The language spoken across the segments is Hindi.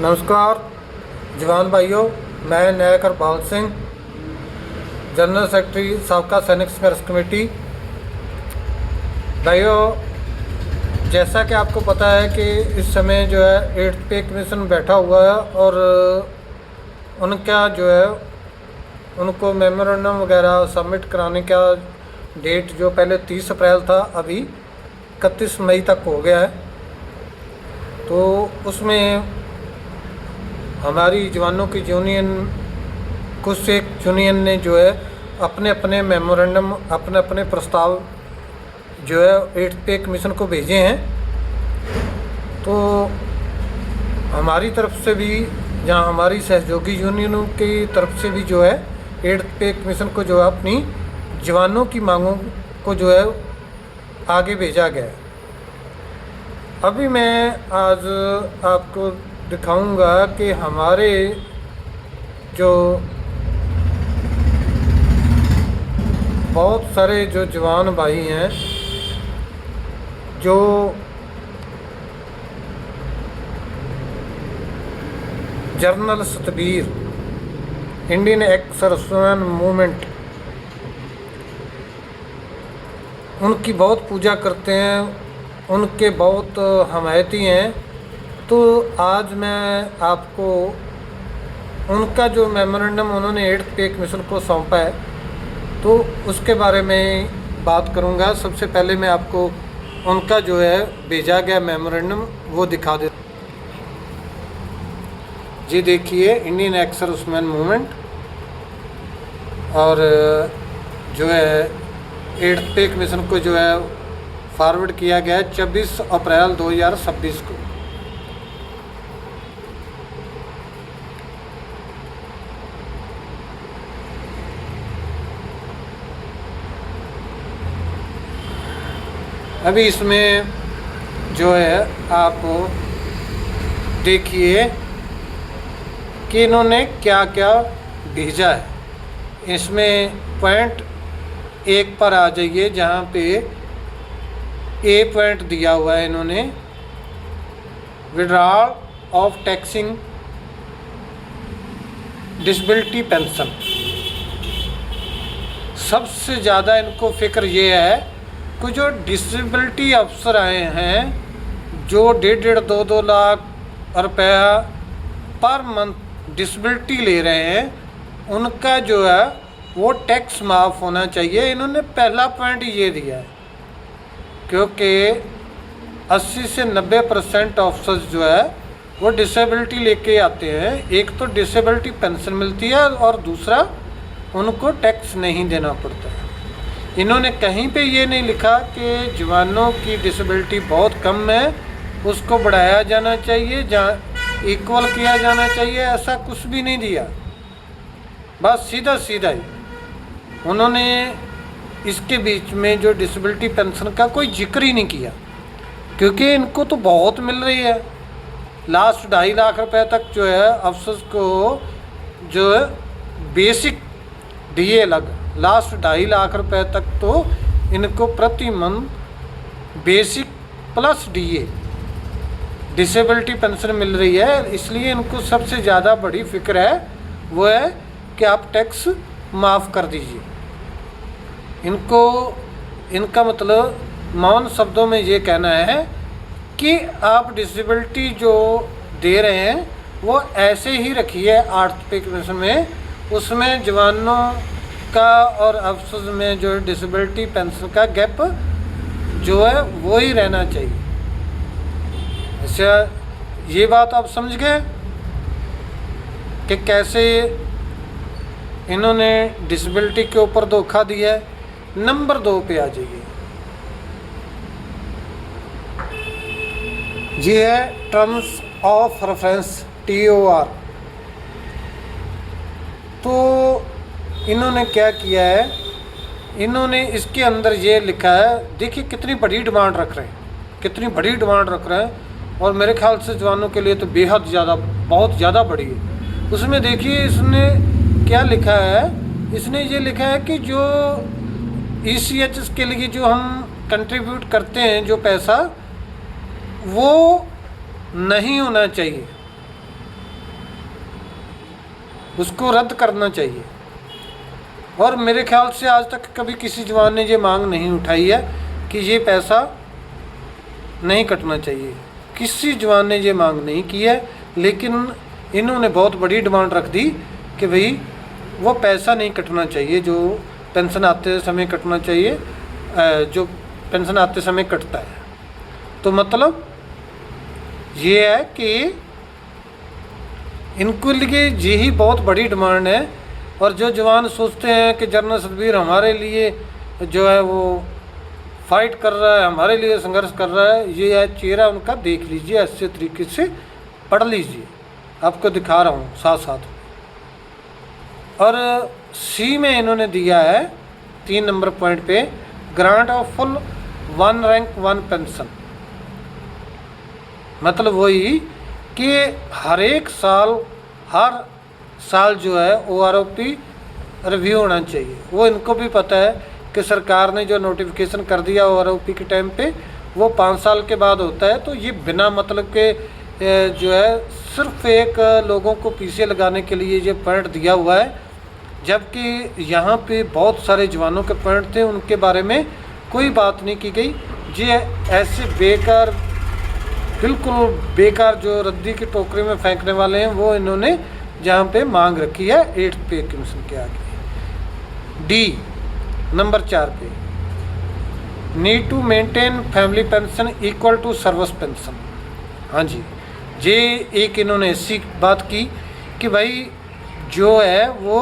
नमस्कार जवान भाइयों, मैं नायक हरपाल सिंह, जनरल सेक्रेटरी साबका सैनिक संघर्ष कमेटी। भाइयों, जैसा कि आपको पता है कि इस समय जो है 8th पे कमीशन बैठा हुआ है और उनका जो है उनको मेमोरेंडम वगैरह सबमिट कराने का डेट जो पहले 30 अप्रैल था, अभी 31 मई तक हो गया है। तो उसमें हमारी जवानों की यूनियन, कुछ एक यूनियन ने जो है अपने अपने मेमोरेंडम, अपने अपने प्रस्ताव जो है 8th पे कमीशन को भेजे हैं। तो हमारी तरफ से भी, जहाँ हमारी सहयोगी यूनियनों की तरफ से भी जो है 8th पे कमीशन को जो है अपनी जवानों की मांगों को जो है आगे भेजा गया है। अभी मैं आज आपको दिखाऊंगा कि हमारे जो बहुत सारे जो जवान भाई हैं जो journal Satbir, Indian ex serviceman movement, उनकी बहुत पूजा करते हैं, उनके बहुत हमायती हैं। तो आज मैं आपको उनका जो मेमोरेंडम उन्होंने 8th पे कमीशन को सौंपा है तो उसके बारे में बात करूंगा। सबसे पहले मैं आपको उनका जो है भेजा गया मेमोरेंडम वो दिखा देता। जी देखिए, इंडियन एक्स सर्विसमैन मूवमेंट, और जो है 8th पे कमीशन को जो है फॉरवर्ड किया गया है 24 अप्रैल 2026 को। अभी इसमें जो है आप देखिए कि इन्होंने क्या क्या भेजा है। इसमें पॉइंट 1 पर आ जाइए, जहाँ पे ए पॉइंट दिया हुआ है इन्होंने, withdrawal of taxing disability pension. सबसे ज़्यादा इनको फिक्र ये है कि जो डिसेबिलिटी अफसर आए हैं जो 1.5-2 लाख रुपया पर मंथ डिसेबिलिटी ले रहे हैं, उनका जो है वो टैक्स माफ़ होना चाहिए। इन्होंने पहला पॉइंट ये दिया है, क्योंकि 80 से 90% ऑफिसर्स जो है वो डिसेबिलिटी लेके आते हैं। एक तो डिसेबिलिटी पेंशन मिलती है और दूसरा उनको टैक्स नहीं देना पड़ता है। इन्होंने कहीं पे ये नहीं लिखा कि जवानों की डिसेबिलिटी बहुत कम है, उसको बढ़ाया जाना चाहिए, जहाँ इक्वल किया जाना चाहिए, ऐसा कुछ भी नहीं दिया। बस सीधा सीधा ही उन्होंने इसके बीच में जो डिसेबिलिटी पेंशन का कोई जिक्र ही नहीं किया, क्योंकि इनको तो बहुत मिल रही है। लास्ट 2.5 लाख रुपए तक जो है अफसर्स को जो है बेसिक डीए लगा, लास्ट 2.5 लाख रुपए तक तो इनको प्रति month basic plus DA disability pension मिल रही है। इसलिए इनको सबसे ज़्यादा बड़ी फिक्र है वो है कि आप टैक्स माफ़ कर दीजिए। इनका मतलब मौन शब्दों में ये कहना है कि आप डिसेबिलिटी जो दे रहे हैं वो ऐसे ही रखिए 8th पे कमीशन में, उसमें जवानों का और अफसर्स में जो डिसेबिलिटी पेंशन का गैप जो है वो ही रहना चाहिए। अच्छा, ये बात आप समझ गए कि कैसे इन्होंने डिसेबिलिटी के ऊपर धोखा दिया है। नंबर 2 पे आ जाइए, ये है टर्म्स ऑफ रेफरेंस TOR। तो इन्होंने क्या किया है, इन्होंने इसके अंदर ये लिखा है, देखिए कितनी बड़ी डिमांड रख रहे हैं, कितनी बड़ी डिमांड रख रहे हैं, और मेरे ख्याल से जवानों के लिए तो बेहद ज़्यादा, बहुत ज़्यादा बड़ी है। उसमें देखिए इसने क्या लिखा है, इसने ये लिखा है कि जो ECHS के लिए जो हम कंट्रीब्यूट करते हैं जो पैसा, वो नहीं होना चाहिए। उसको रद्द करना चाहिए। और मेरे ख्याल से आज तक कभी किसी जवान ने ये मांग नहीं उठाई है कि ये पैसा नहीं कटना चाहिए, किसी जवान ने ये मांग नहीं की है। लेकिन इन्होंने बहुत बड़ी डिमांड रख दी कि भाई वो पैसा नहीं कटना चाहिए जो पेंशन आते समय कटना चाहिए, जो पेंशन आते समय कटता है। तो मतलब ये है कि इनको लिए यही बहुत बड़ी डिमांड है। और जो जवान सोचते हैं कि जनरल सतबीर हमारे लिए जो है वो फाइट कर रहा है, हमारे लिए संघर्ष कर रहा है, ये है चेहरा उनका, देख लीजिए, अच्छे तरीके से पढ़ लीजिए, आपको दिखा रहा हूँ साथ साथ। और सी में इन्होंने दिया है 3 नंबर पॉइंट पे, grant of full 1 rank 1 pension. मतलब वही कि हर साल जो है OROP रिव्यू होना चाहिए। वो इनको भी पता है कि सरकार ने जो नोटिफिकेशन कर दिया OROP के टाइम पे वो 5 साल के बाद होता है। तो ये बिना मतलब के जो है सिर्फ एक लोगों को पीछे लगाने के लिए ये पॉइंट दिया हुआ है, जबकि यहाँ पे बहुत सारे जवानों के पॉइंट थे, उनके बारे में कोई बात नहीं की गई। ये ऐसे बेकार, बिल्कुल बेकार, जो रद्दी की टोकरी में फेंकने वाले हैं, वो इन्होंने जहाँ पे मांग रखी है 8th पे कमीशन के आगे। डी नंबर 4 पे, need to maintain family pension equal to service pension. हाँ जी, ये एक इन्होंने ऐसी बात की कि भाई जो है वो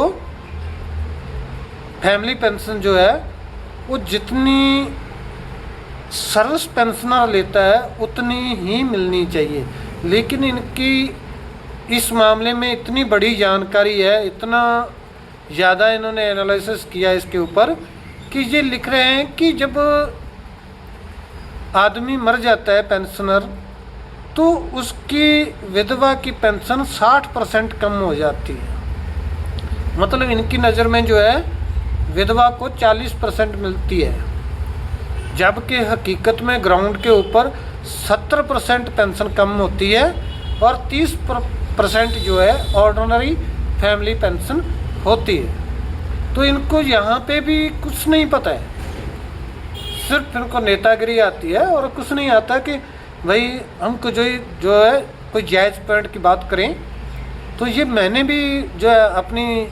फैमिली पेंशन जो है वो जितनी सर्विस पेंशनर लेता है उतनी ही मिलनी चाहिए। लेकिन इनकी इस मामले में इतनी बड़ी जानकारी है, इतना ज़्यादा इन्होंने एनालिसिस किया इसके ऊपर कि ये लिख रहे हैं कि जब आदमी मर जाता है पेंशनर, तो उसकी विधवा की पेंशन 60% कम हो जाती है। मतलब इनकी नज़र में जो है विधवा को 40% मिलती है, जबकि हकीकत में ग्राउंड के ऊपर 70% पेंशन कम होती है और 30% जो है ऑर्डिनरी फैमिली पेंशन होती है। तो इनको यहाँ पे भी कुछ नहीं पता है, सिर्फ इनको नेतागिरी आती है और कुछ नहीं आता कि भाई हमको जो है कोई जायज़ पॉइंट की बात करें। तो ये मैंने भी जो है अपनी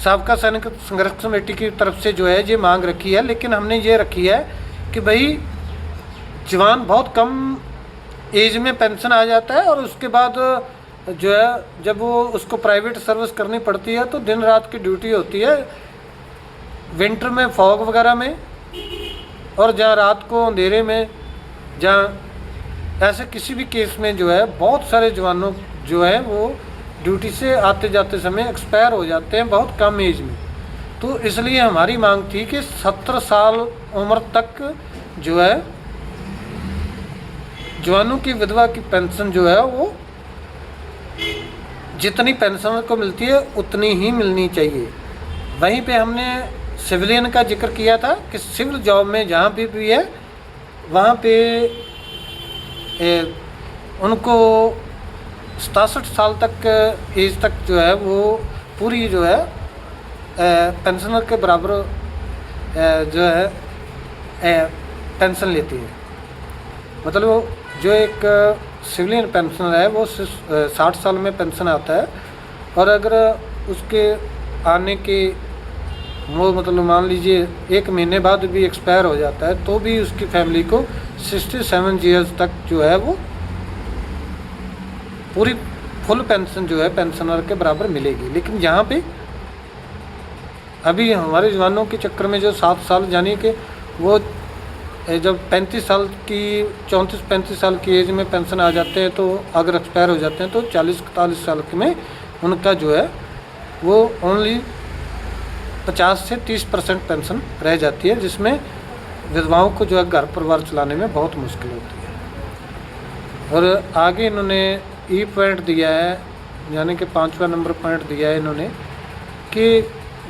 साबका सैनिक संघर्ष कमेटी की तरफ से जो है ये मांग रखी है, लेकिन हमने ये रखी है कि भाई जवान बहुत कम एज में पेंशन आ जाता है और उसके बाद जो है जब वो उसको प्राइवेट सर्विस करनी पड़ती है तो दिन रात की ड्यूटी होती है, विंटर में फॉग वगैरह में, और जहाँ रात को अंधेरे में, जहाँ ऐसे किसी भी केस में जो है बहुत सारे जवानों जो है वो ड्यूटी से आते जाते समय एक्सपायर हो जाते हैं बहुत कम एज में। तो इसलिए हमारी मांग थी कि 17 साल उम्र तक जो है जवानों की विधवा की पेंशन जो है वो जितनी पेंशन को मिलती है उतनी ही मिलनी चाहिए। वहीं पे हमने सिविलियन का जिक्र किया था कि सिविल जॉब में जहाँ भी है वहाँ पे उनको 67 साल तक एज तक जो है वो पूरी जो है पेंशनर के बराबर जो है पेंशन लेती है। मतलब वो जो एक सिविलियन पेंशनर है वो 60 साल में पेंशन आता है, और अगर उसके आने के वो मतलब मान लीजिए 1 महीने बाद भी एक्सपायर हो जाता है तो भी उसकी फैमिली को 67 ईयर्स तक जो है वो पूरी फुल पेंशन जो है पेंशनर के बराबर मिलेगी। लेकिन यहाँ पे अभी हमारे जवानों के चक्कर में जो 7 साल यानी कि वो जब 35 साल की 34-35 साल की एज में पेंशन आ जाते हैं तो अगर एक्सपायर हो जाते हैं तो 40-41 साल में उनका जो है वो ओनली 50 से 30% पेंशन रह जाती है, जिसमें विधवाओं को जो है घर परिवार चलाने में बहुत मुश्किल होती है। और आगे इन्होंने पॉइंट दिया है, यानी कि 5वां नंबर पॉइंट दिया है इन्होंने कि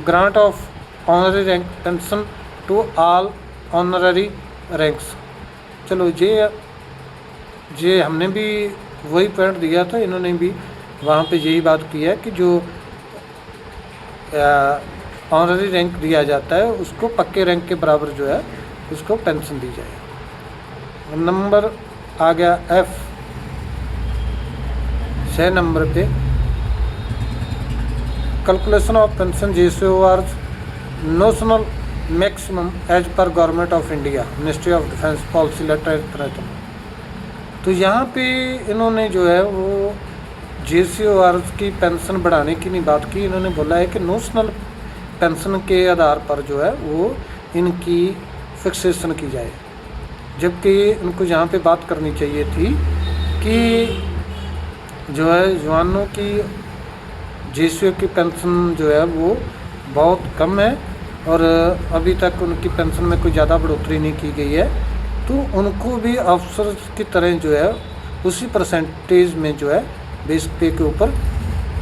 grant of honorary rank pension to all honorary ranks. चलो ये हमने भी वही पॉइंट दिया था, इन्होंने भी वहाँ पे यही बात की है कि जो ऑनररी रैंक दिया जाता है, उसको पक्के रैंक के बराबर जो है उसको पेंशन दी जाए। नंबर आ गया F 6 नंबर पे, calculation of pension ratio or notional maximum as per government of India, ministry of defence policy letter. तो यहाँ पे इन्होंने जो है वो JCOR की पेंशन बढ़ाने की नहीं बात की, इन्होंने बोला है कि नोशनल पेंशन के आधार पर जो है वो इनकी फिक्सेशन की जाए, जबकि इनको यहाँ पे बात करनी चाहिए थी कि जो है जवानों की JCO की पेंशन जो है वो बहुत कम है और अभी तक उनकी पेंशन में कोई ज़्यादा बढ़ोतरी नहीं की गई है, तो उनको भी अफसर की तरह जो है उसी परसेंटेज में जो है बेसिक पे के ऊपर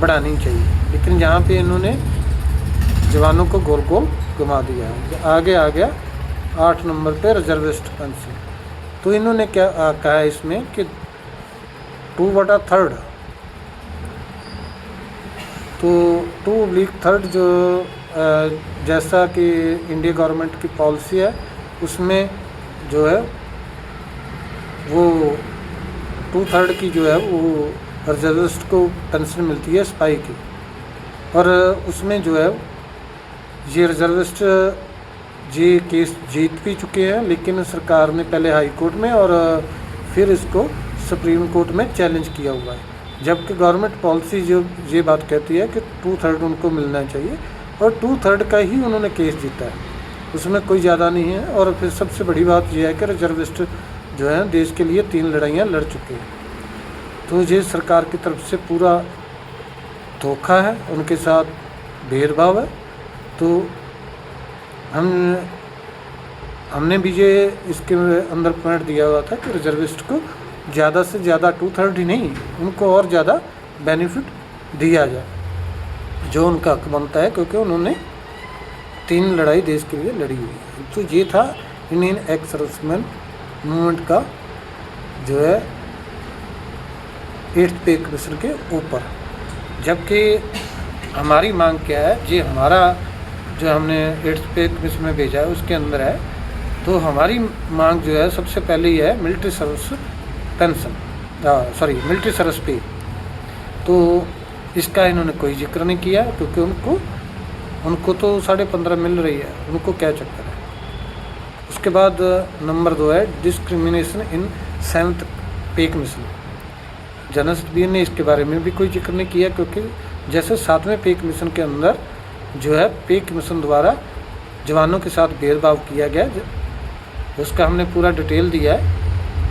बढ़ानी चाहिए। लेकिन यहाँ पे इन्होंने जवानों को गोल गोल घुमा दिया है। आगे आ गया 8 नंबर पे रिजर्विस्ट पेंशन। तो इन्होंने क्या कहा है इसमें कि 2/3, तो 2/3 जो जैसा कि इंडिया गवर्नमेंट की पॉलिसी है उसमें जो है वो 2/3 की जो है वो रिजर्विस्ट को पेंशन मिलती है सिपाही की, और उसमें जो है ये रिजर्विस्ट ये केस जीत भी चुके हैं, लेकिन सरकार ने पहले हाई कोर्ट में और फिर इसको सुप्रीम कोर्ट में चैलेंज किया हुआ है, जबकि गवर्नमेंट पॉलिसी जो ये बात कहती है कि 2/3 उनको मिलना चाहिए, और 2/3 का ही उन्होंने केस जीता है, उसमें कोई ज़्यादा नहीं है। और फिर सबसे बड़ी बात यह है कि रिजर्विस्ट जो है देश के लिए 3 लड़ाइयाँ लड़ चुके हैं, तो ये सरकार की तरफ से पूरा धोखा है, उनके साथ भेदभाव है। तो हमने भी ये इसके अंदर पॉइंट दिया हुआ था कि रिजर्विस्ट को ज़्यादा से ज़्यादा 2/3 ही नहीं, उनको और ज़्यादा बेनिफिट दिया जाए जो उनका हक बनता है, क्योंकि उन्होंने 3 लड़ाई देश के लिए लड़ी हुई है। तो ये था इंडियन एक्स सर्विसमैन मूवमेंट का जो है 8th पे कमीशन के ऊपर। जबकि हमारी मांग क्या है, ये हमारा जो हमने 8th पे कमीशन में भेजा है उसके अंदर है, तो हमारी मांग जो है सबसे पहले ही है military service pension, military service पे। तो इसका इन्होंने कोई जिक्र नहीं किया, क्योंकि उनको तो 15.5 मिल रही है, उनको क्या चक्कर है। उसके बाद नंबर 2 है डिस्क्रिमिनेशन इन 7th पे कमीशन। जनरल सचिव ने इसके बारे में भी कोई जिक्र नहीं किया, क्योंकि जैसे 7वें पे कमीशन के अंदर जो है पे कमीशन द्वारा जवानों के साथ भेदभाव किया गया, उसका हमने पूरा डिटेल दिया है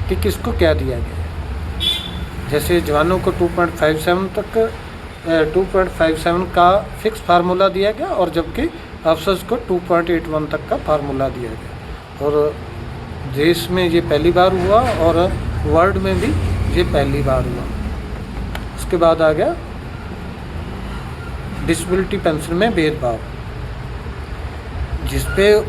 कि किसको क्या दिया गया। जैसे जवानों को 2.57 का फिक्स फार्मूला दिया गया, और जबकि अफसर्स को 2.81 तक का फार्मूला दिया गया, और देश में ये पहली बार हुआ और वर्ल्ड में भी ये पहली बार हुआ। उसके बाद आ गया डिसेबिलिटी पेंशन में भेदभाव, जिस पे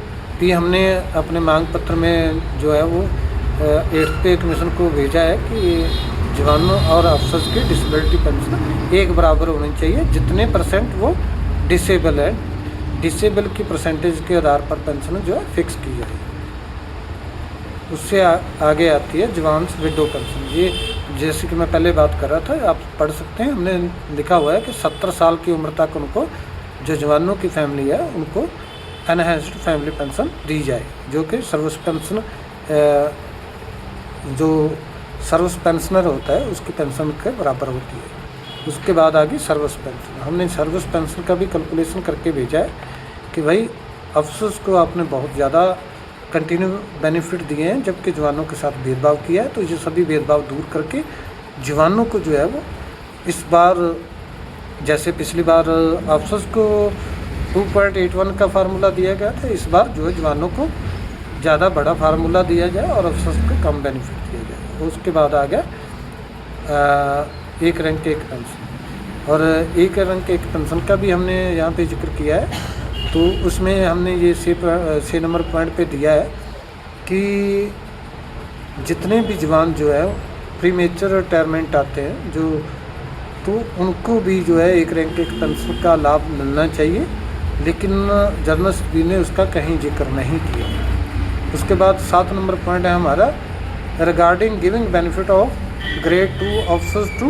भी हमने अपने मांग पत्र में जो है वो 8th पे कमीशन को भेजा है कि जवानों और अफसर्स की डिसेबिलिटी पेंशन एक बराबर होनी चाहिए, जितने % वो डिसेबल है, डिसेबल की परसेंटेज के आधार पर पेंशन जो है फिक्स की जाए। उससे आगे आती है जवान्स विडो पेंशन। ये जैसे कि मैं पहले बात कर रहा था, आप पढ़ सकते हैं, हमने लिखा हुआ है कि 70 साल की उम्र तक उनको जो जवानों की फैमिली है उनको एनहेंस्ड फैमिली पेंशन दी जाए, जो कि सर्विस पेंशन जो सर्विस पेंशनर होता है उसकी पेंशन के बराबर होती है। उसके बाद आ गई सर्विस पेंशन। हमने सर्विस पेंशन का भी कैलकुलेशन करके भेजा है कि भाई अफसर्स को आपने बहुत ज़्यादा कंटिन्यू बेनिफिट दिए हैं, जबकि जवानों के साथ भेदभाव किया है, तो ये सभी भेदभाव दूर करके जवानों को जो है वो इस बार, जैसे पिछली बार अफसर्स को 2.81 का फार्मूला दिया गया था, इस बार जो है जवानों को ज़्यादा बड़ा फार्मूला दिया जाए और अफसर्स को कम बेनिफिट दिया जाए। उसके बाद आ गया 1 रैंक 1 पेंशन, और 1 रैंक 1 पेंशन का भी हमने यहाँ पे जिक्र किया है। तो उसमें हमने ये 6 नंबर पॉइंट पे दिया है कि जितने भी जवान जो है प्रीमेच्योर रिटायरमेंट आते हैं, जो तो उनको भी जो है एक रैंक एक पेंशन का लाभ मिलना चाहिए, लेकिन जनरल सब्जी ने उसका कहीं जिक्र नहीं किया। उसके बाद 7 नंबर पॉइंट है हमारा regarding giving benefit of grade 2 officers to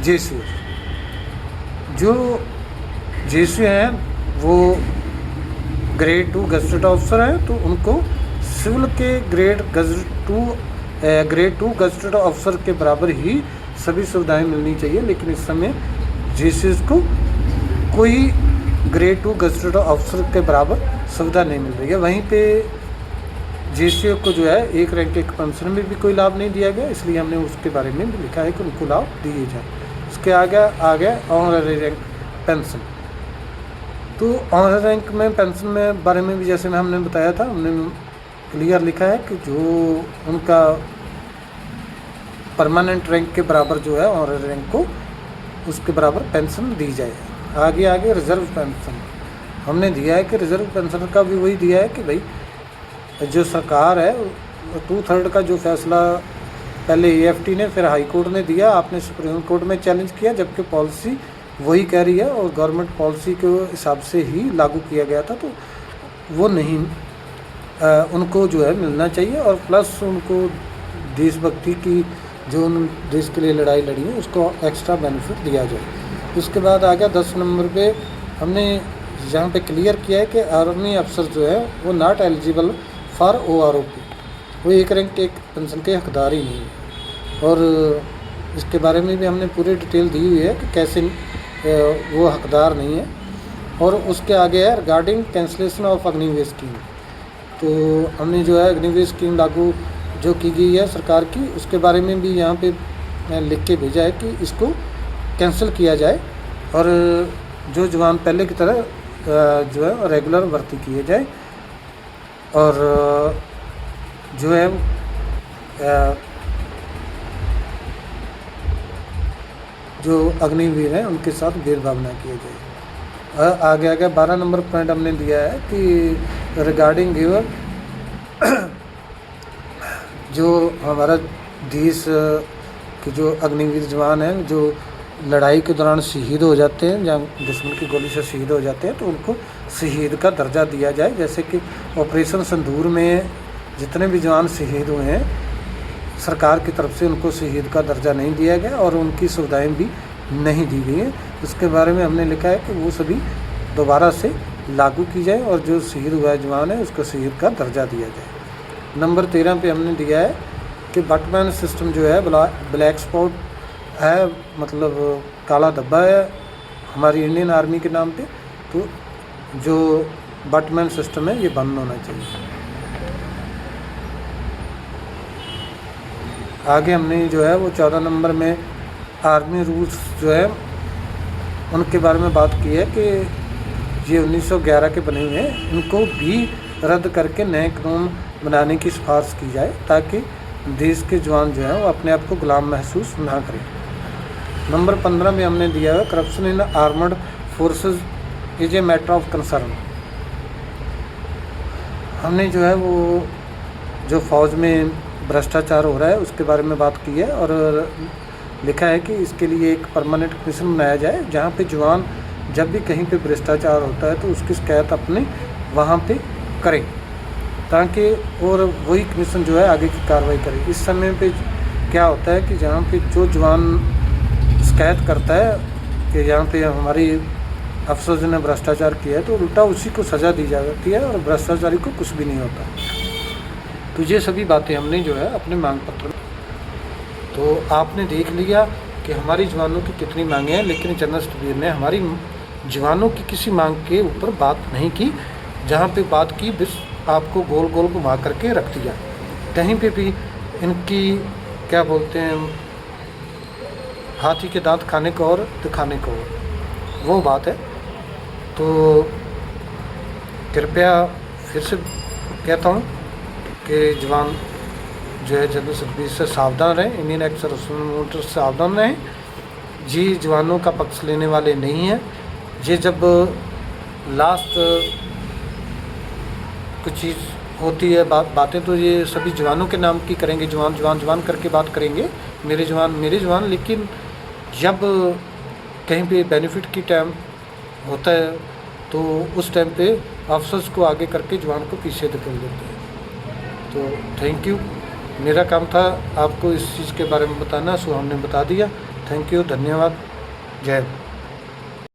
JC. जो जेसी हैं वो ग्रेड 2 गजटेड ऑफिसर हैं, तो उनको सिविल के ग्रेड 2 गजटेड ऑफिसर के बराबर ही सभी सुविधाएं मिलनी चाहिए। लेकिन इस समय जेसी को कोई ग्रेड 2 गजटेड ऑफिसर के बराबर सुविधा नहीं मिल रही है। वहीं पे जेसी को जो है एक रैंक एक पेंशन में भी कोई लाभ नहीं दिया गया, इसलिए हमने उसके बारे में भी लिखा है कि उनको लाभ दिए जाए। उसके आगे ऑनररी रैंक पेंशन। तो ऑनररी रैंक में पेंशन में बारे में भी जैसे मैं हमने बताया था, हमने क्लियर लिखा है कि जो उनका परमानेंट रैंक के बराबर जो है ऑनररी रैंक को उसके बराबर पेंशन दी जाए। आगे रिजर्व पेंशन हमने दिया है कि रिजर्व पेंशन का भी वही दिया है कि भाई जो सरकार है 2/3 का जो फैसला पहले AFT ने फिर हाई कोर्ट ने दिया, आपने सुप्रीम कोर्ट में चैलेंज किया, जबकि पॉलिसी वही कह रही है और गवर्नमेंट पॉलिसी के हिसाब से ही लागू किया गया था, तो वो नहीं उनको जो है मिलना चाहिए। और प्लस उनको देशभक्ति की जो उन देश के लिए लड़ाई लड़ी है उसको एक्स्ट्रा बेनिफिट दिया जाए। उसके बाद आ गया 10 नंबर पे हमने यहाँ पे क्लियर किया है कि आर्मी अफसर जो है वो नॉट एलिजिबल फॉर OROP, वो एक रैंक एक पेंशन के हकदार ही नहीं है। और इसके बारे में भी हमने पूरी डिटेल दी हुई है कि कैसे वो हकदार नहीं है। और उसके आगे है regarding cancellation of Agniveer scheme. तो हमने जो है अग्निवीर स्कीम लागू जो की गई है सरकार की, उसके बारे में भी यहाँ पे लिख के भेजा है कि इसको कैंसिल किया जाए और जो जवान पहले की तरह जो है रेगुलर भर्ती किए जाए। और जो है जो अग्निवीर हैं उनके साथ भेदभाव न किया जाए। आगे 12 नंबर पॉइंट हमने दिया है कि रिगार्डिंग गिवर जो हमारा देश के जो अग्निवीर जवान हैं जो लड़ाई के दौरान शहीद हो जाते हैं, जहाँ दुश्मन की गोली से शहीद हो जाते हैं, तो उनको शहीद का दर्जा दिया जाए। जैसे कि ऑपरेशन सिंदूर में जितने भी जवान शहीद हुए हैं, सरकार की तरफ से उनको शहीद का दर्जा नहीं दिया गया और उनकी सुविधाएं भी नहीं दी गई हैं। उसके बारे में हमने लिखा है कि वो सभी दोबारा से लागू की जाए और जो शहीद हुआ जवान है उसको शहीद का दर्जा दिया जाए। नंबर 13 पे हमने दिया है कि बटमैन सिस्टम जो है ब्लैक स्पॉट है, मतलब काला धब्बा है हमारी इंडियन आर्मी के नाम पे, तो जो बटमैन सिस्टम है ये बंद होना चाहिए। आगे हमने जो है वो 14 नंबर में आर्मी रूल्स जो है उनके बारे में बात की है कि ये 1911 के बने हुए हैं, इनको भी रद्द करके नए कानून बनाने की सिफारिश की जाए ताकि देश के जवान जो हैं वो अपने आप को गुलाम महसूस ना करें। नंबर 15 में हमने दिया है corruption in armoured forces is a matter of concern. हमने जो है वो जो फ़ौज में भ्रष्टाचार हो रहा है उसके बारे में बात की है और लिखा है कि इसके लिए एक परमानेंट कमीशन बनाया जाए जहाँ पे जवान जब भी कहीं पे भ्रष्टाचार होता है तो उसकी शिकायत अपने वहाँ पे करें ताकि और वही कमीशन जो है आगे की कार्रवाई करे। इस समय पे क्या होता है कि जहाँ पे जो जवान शिकायत करता है कि यहाँ पे हमारी अफसर ने भ्रष्टाचार किया है तो उल्टा उसी को सज़ा दी जाती है और भ्रष्टाचारी को कुछ भी नहीं होता। तो ये सभी बातें हमने जो है अपने मांग पत्र में, तो आपने देख लिया कि हमारी जवानों की कितनी मांगें हैं, लेकिन जनरल स्टबीर ने हमारी जवानों की किसी मांग के ऊपर बात नहीं की। जहाँ पे बात की बस आपको गोल गोल घुमा करके रख दिया, कहीं पे भी इनकी क्या बोलते हैं हाथी के दांत खाने को और दिखाने को वो बात है। तो कृपया फिर से कहता हूँ कि जवान जो है जनरल सर्विस से सावधान रहें, इंडियन एक्स सर्विस से सावधान रहें। जी जवानों का पक्ष लेने वाले नहीं हैं। ये जब लास्ट कुछ चीज़ होती है बातें तो ये सभी जवानों के नाम की करेंगे, जवान जवान जवान करके बात करेंगे, मेरे जवान मेरे जवान, लेकिन जब कहीं पे बेनिफिट की टाइम होता है तो उस टाइम पे अफसर्स को आगे करके जवान को पीछे धकेल देते हैं। तो थैंक यू, मेरा काम था आपको इस चीज़ के बारे में बताना, सो हमने बता दिया। थैंक यू, धन्यवाद, जय हिंद।